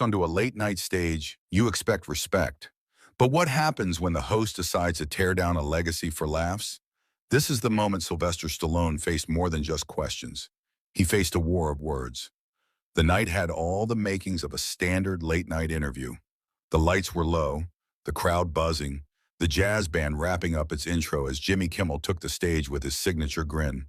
onto a late-night stage, you expect respect. But what happens when the host decides to tear down a legacy for laughs? This is the moment Sylvester Stallone faced more than just questions. He faced a war of words. The night had all the makings of a standard late-night interview. The lights were low, the crowd buzzing, the jazz band wrapping up its intro as Jimmy Kimmel took the stage with his signature grin.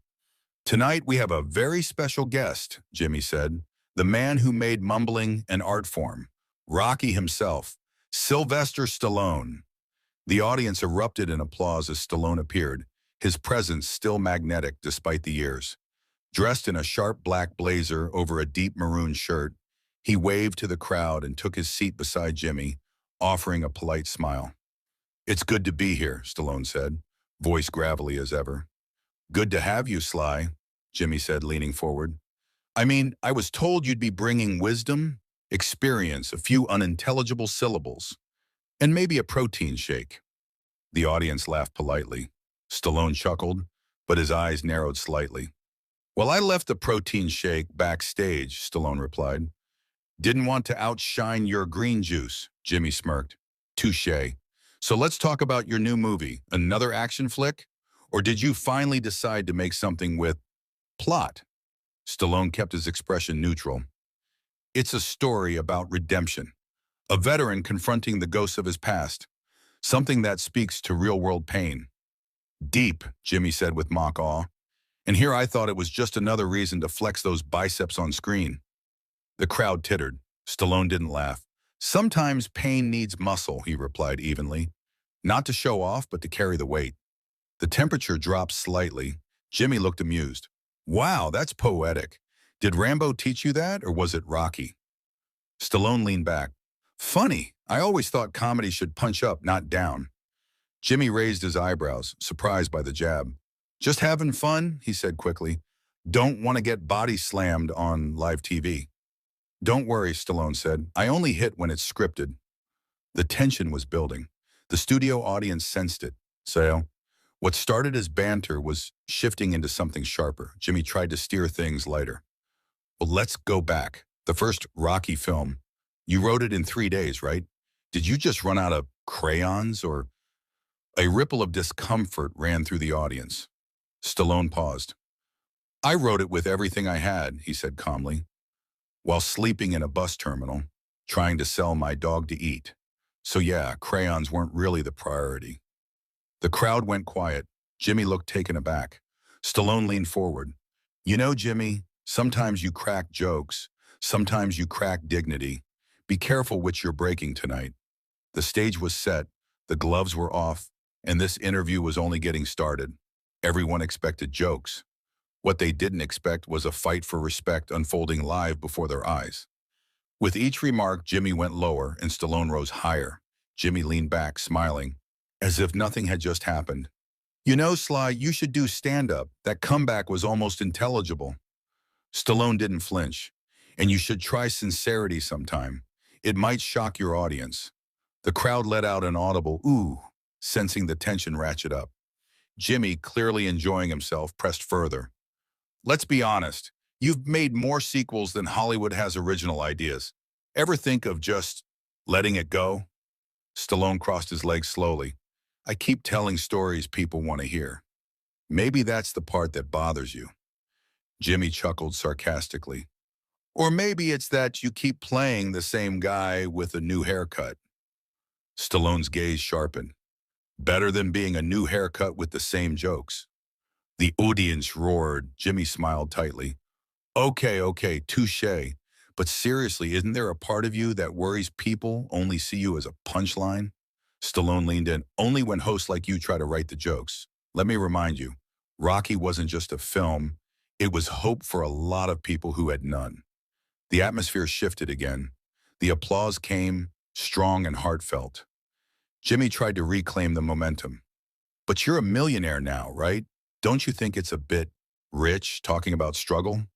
"Tonight we have a very special guest," Jimmy said. "The man who made mumbling an art form. Rocky himself, Sylvester Stallone." The audience erupted in applause as Stallone appeared, his presence still magnetic despite the years. Dressed in a sharp black blazer over a deep maroon shirt, he waved to the crowd and took his seat beside Jimmy, offering a polite smile. "It's good to be here," Stallone said, voice gravelly as ever. "Good to have you, Sly," Jimmy said, leaning forward. I was told you'd be bringing wisdom, experience, a few unintelligible syllables, and maybe a protein shake." The audience laughed politely. Stallone chuckled, but his eyes narrowed slightly. "Well, I left the protein shake backstage," Stallone replied. "Didn't want to outshine your green juice," Jimmy smirked. "Touché. So let's talk about your new movie, another action flick? Or did you finally decide to make something with plot?" Stallone kept his expression neutral. "It's a story about redemption. A veteran confronting the ghosts of his past. Something that speaks to real-world pain." "Deep," Jimmy said with mock awe. "And here I thought it was just another reason to flex those biceps on screen." The crowd tittered. Stallone didn't laugh. "Sometimes pain needs muscle," he replied evenly. "Not to show off, but to carry the weight." The temperature dropped slightly. Jimmy looked amused. "Wow, that's poetic. Did Rambo teach you that, or was it Rocky?" Stallone leaned back. "Funny, I always thought comedy should punch up, not down." Jimmy raised his eyebrows, surprised by the jab. "Just having fun," he said quickly. "Don't want to get body slammed on live TV." "Don't worry," Stallone said. "I only hit when it's scripted." The tension was building. The studio audience sensed it. So, what started as banter was shifting into something sharper. Jimmy tried to steer things lighter. "Well, let's go back. The first Rocky film. You wrote it in 3 days, right? Did you just run out of crayons, or—" A ripple of discomfort ran through the audience. Stallone paused. "I wrote it with everything I had," he said calmly, "while sleeping in a bus terminal, trying to sell my dog to eat. So yeah, crayons weren't really the priority." The crowd went quiet. Jimmy looked taken aback. Stallone leaned forward. "You know, Jimmy, sometimes you crack jokes. Sometimes you crack dignity. Be careful which you're breaking tonight." The stage was set, the gloves were off, and this interview was only getting started. Everyone expected jokes. What they didn't expect was a fight for respect unfolding live before their eyes. With each remark, Jimmy went lower and Stallone rose higher. Jimmy leaned back, smiling, as if nothing had just happened. "You know, Sly, you should do stand-up. That comeback was almost intelligible." Stallone didn't flinch. "And you should try sincerity sometime. It might shock your audience." The crowd let out an audible "ooh," sensing the tension ratchet up. Jimmy, clearly enjoying himself, pressed further. "Let's be honest. You've made more sequels than Hollywood has original ideas. Ever think of just letting it go?" Stallone crossed his legs slowly. "I keep telling stories people want to hear. Maybe that's the part that bothers you." Jimmy chuckled sarcastically. "Or maybe it's that you keep playing the same guy with a new haircut." Stallone's gaze sharpened. "Better than being a new haircut with the same jokes." The audience roared. Jimmy smiled tightly. Okay, touche. But seriously, isn't there a part of you that worries people only see you as a punchline?" Stallone leaned in. "Only when hosts like you try to write the jokes. Let me remind you, Rocky wasn't just a film. It was hope for a lot of people who had none." The atmosphere shifted again. The applause came, strong and heartfelt. Jimmy tried to reclaim the momentum. "But you're a millionaire now, right? Don't you think it's a bit rich talking about struggle?"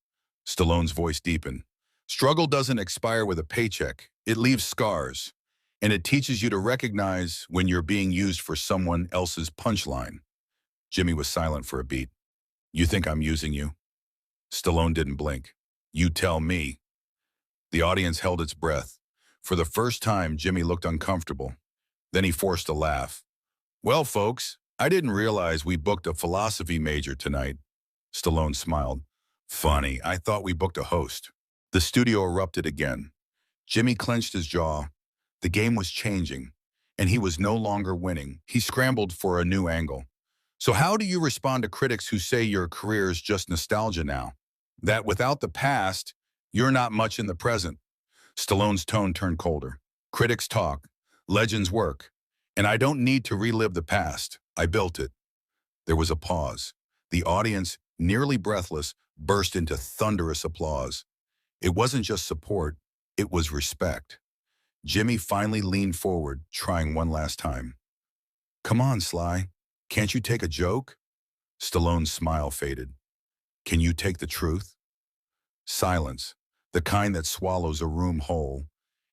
Stallone's voice deepened. "Struggle doesn't expire with a paycheck. It leaves scars. And it teaches you to recognize when you're being used for someone else's punchline." Jimmy was silent for a beat. "You think I'm using you?" Stallone didn't blink. "You tell me." The audience held its breath. For the first time, Jimmy looked uncomfortable. Then he forced a laugh. Well, folks, I didn't realize we booked a philosophy major tonight. Stallone smiled. Funny, I thought we booked a host. The studio erupted again. Jimmy clenched his jaw. The game was changing, and he was no longer winning. He scrambled for a new angle. So how do you respond to critics who say your career is just nostalgia now? That without the past, you're not much in the present? Stallone's tone turned colder. Critics talk, legends work, and I don't need to relive the past. I built it. There was a pause. The audience, nearly breathless, burst into thunderous applause. It wasn't just support, it was respect. Jimmy finally leaned forward, trying one last time. Come on, Sly. Can't you take a joke? Stallone's smile faded. Can you take the truth? Silence, the kind that swallows a room whole.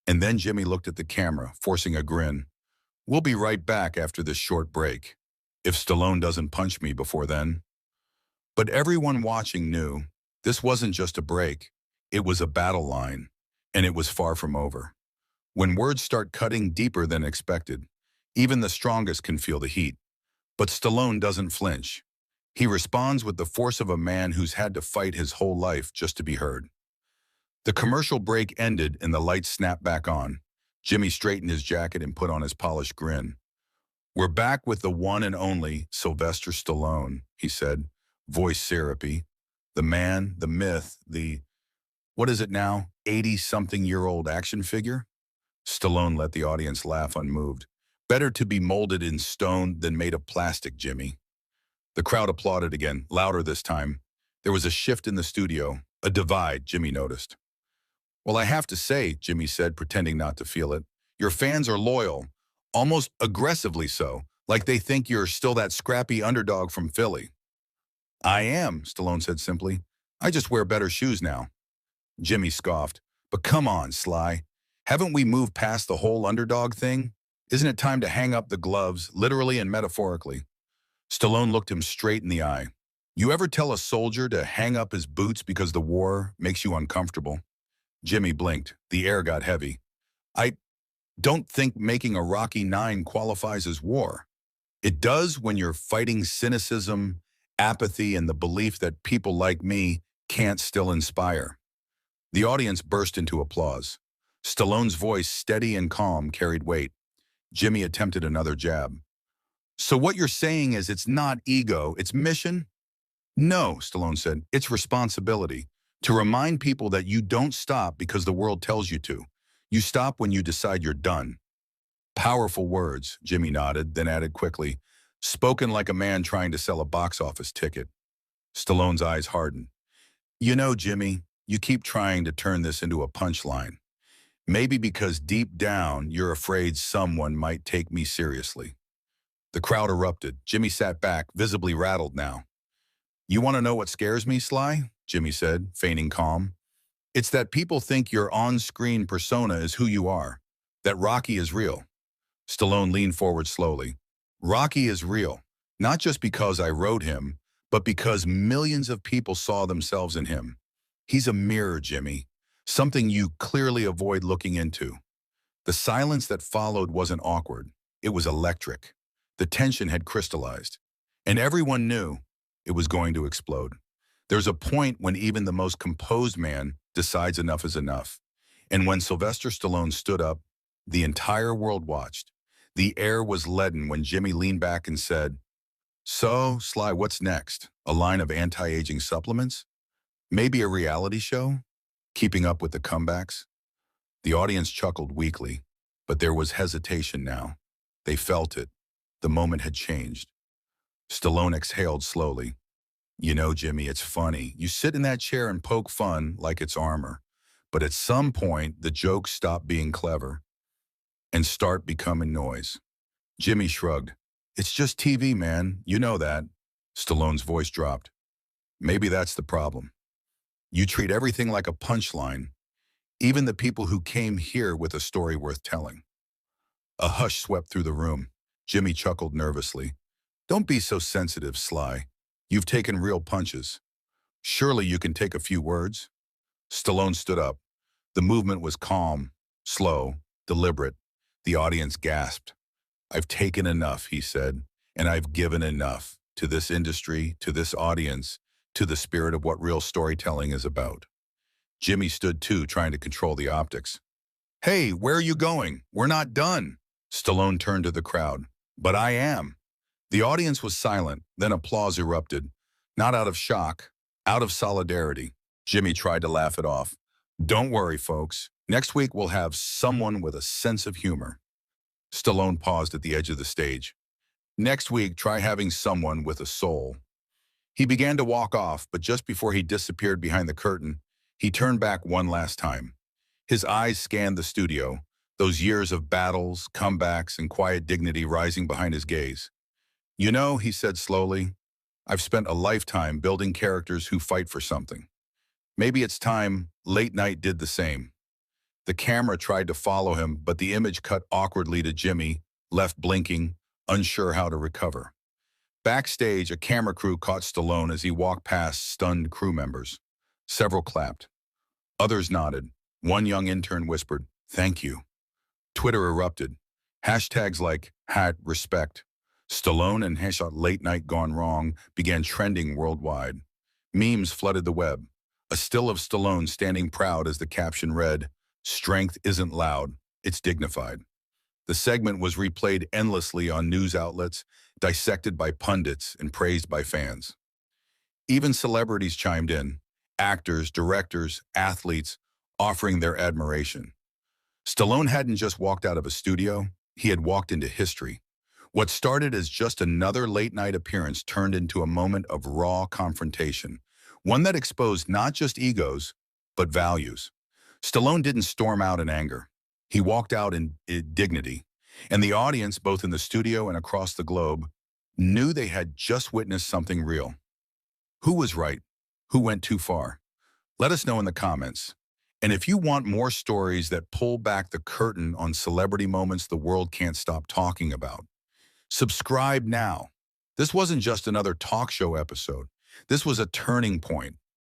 And then Jimmy looked at the camera, forcing a grin. We'll be right back after this short break. If Stallone doesn't punch me before then. But everyone watching knew this wasn't just a break. It was a battle line, and it was far from over. When words start cutting deeper than expected, even the strongest can feel the heat. But Stallone doesn't flinch. He responds with the force of a man who's had to fight his whole life just to be heard. The commercial break ended and the lights snapped back on. Jimmy straightened his jacket and put on his polished grin. We're back with the one and only Sylvester Stallone, he said, voice syrupy. The man, the myth, what is it now, 80-something-year-old action figure? Stallone let the audience laugh unmoved. Better to be molded in stone than made of plastic, Jimmy. The crowd applauded again, louder this time. There was a shift in the studio, a divide, Jimmy noticed. Well, I have to say, Jimmy said, pretending not to feel it, your fans are loyal, almost aggressively so, like they think you're still that scrappy underdog from Philly. I am, Stallone said simply. I just wear better shoes now. Jimmy scoffed. But come on, Sly. Haven't we moved past the whole underdog thing? Isn't it time to hang up the gloves, literally and metaphorically? Stallone looked him straight in the eye. You ever tell a soldier to hang up his boots because the war makes you uncomfortable? Jimmy blinked. The air got heavy. I don't think making a Rocky IX qualifies as war. It does when you're fighting cynicism, apathy, and the belief that people like me can't still inspire. The audience burst into applause. Stallone's voice, steady and calm, carried weight. Jimmy attempted another jab. So what you're saying is it's not ego, it's mission? No, Stallone said, it's responsibility. To remind people that you don't stop because the world tells you to. You stop when you decide you're done. Powerful words, Jimmy nodded, then added quickly, spoken like a man trying to sell a box office ticket. Stallone's eyes hardened. You know, Jimmy, you keep trying to turn this into a punchline. Maybe because deep down you're afraid someone might take me seriously. The crowd erupted. Jimmy sat back, visibly rattled now. You want to know what scares me, Sly? Jimmy said, feigning calm. It's that people think your on-screen persona is who you are, that Rocky is real. Stallone leaned forward slowly. Rocky is real, not just because I wrote him, but because millions of people saw themselves in him. He's a mirror, Jimmy, something you clearly avoid looking into. The silence that followed wasn't awkward. It was electric. The tension had crystallized, and everyone knew it was going to explode. There's a point when even the most composed man decides enough is enough. And when Sylvester Stallone stood up, the entire world watched. The air was leaden when Jimmy leaned back and said, So, Sly, what's next? A line of anti-aging supplements? Maybe a reality show? Keeping up with the comebacks? The audience chuckled weakly, but there was hesitation now. They felt it. The moment had changed. Stallone exhaled slowly. You know, Jimmy, it's funny. You sit in that chair and poke fun like it's armor. But at some point, the jokes stop being clever and start becoming noise. Jimmy shrugged. It's just TV, man. You know that. Stallone's voice dropped. Maybe that's the problem. You treat everything like a punchline, even the people who came here with a story worth telling. A hush swept through the room. Jimmy chuckled nervously. Don't be so sensitive, Sly. You've taken real punches. Surely you can take a few words? Stallone stood up. The movement was calm, slow, deliberate. The audience gasped. "I've taken enough," he said, "and I've given enough to this industry, to this audience, to the spirit of what real storytelling is about." Jimmy stood too, trying to control the optics. "Hey, where are you going? We're not done." Stallone turned to the crowd. "But I am." The audience was silent, then applause erupted. Not out of shock, out of solidarity. Jimmy tried to laugh it off. "Don't worry, folks. Next week we'll have someone with a sense of humor." Stallone paused at the edge of the stage. "Next week, try having someone with a soul." He began to walk off, but just before he disappeared behind the curtain, he turned back one last time. His eyes scanned the studio, those years of battles, comebacks, and quiet dignity rising behind his gaze. "You know," he said slowly, "I've spent a lifetime building characters who fight for something. Maybe it's time late night did the same." The camera tried to follow him, but the image cut awkwardly to Jimmy, left blinking, unsure how to recover. Backstage, a camera crew caught Stallone as he walked past stunned crew members. Several clapped. Others nodded. One young intern whispered, "Thank you." Twitter erupted. Hashtags like #respect, Stallone and #late night gone wrong began trending worldwide. Memes flooded the web. A still of Stallone standing proud as the caption read, "Strength isn't loud, it's dignified." The segment was replayed endlessly on news outlets, dissected by pundits and praised by fans. Even celebrities chimed in, actors, directors, athletes, offering their admiration. Stallone hadn't just walked out of a studio, he had walked into history. What started as just another late-night appearance turned into a moment of raw confrontation, one that exposed not just egos, but values. Stallone didn't storm out in anger. He walked out in dignity, and the audience, both in the studio and across the globe, knew they had just witnessed something real. Who was right? Who went too far? Let us know in the comments. And if you want more stories that pull back the curtain on celebrity moments the world can't stop talking about, subscribe now. This wasn't just another talk show episode. This was a turning point,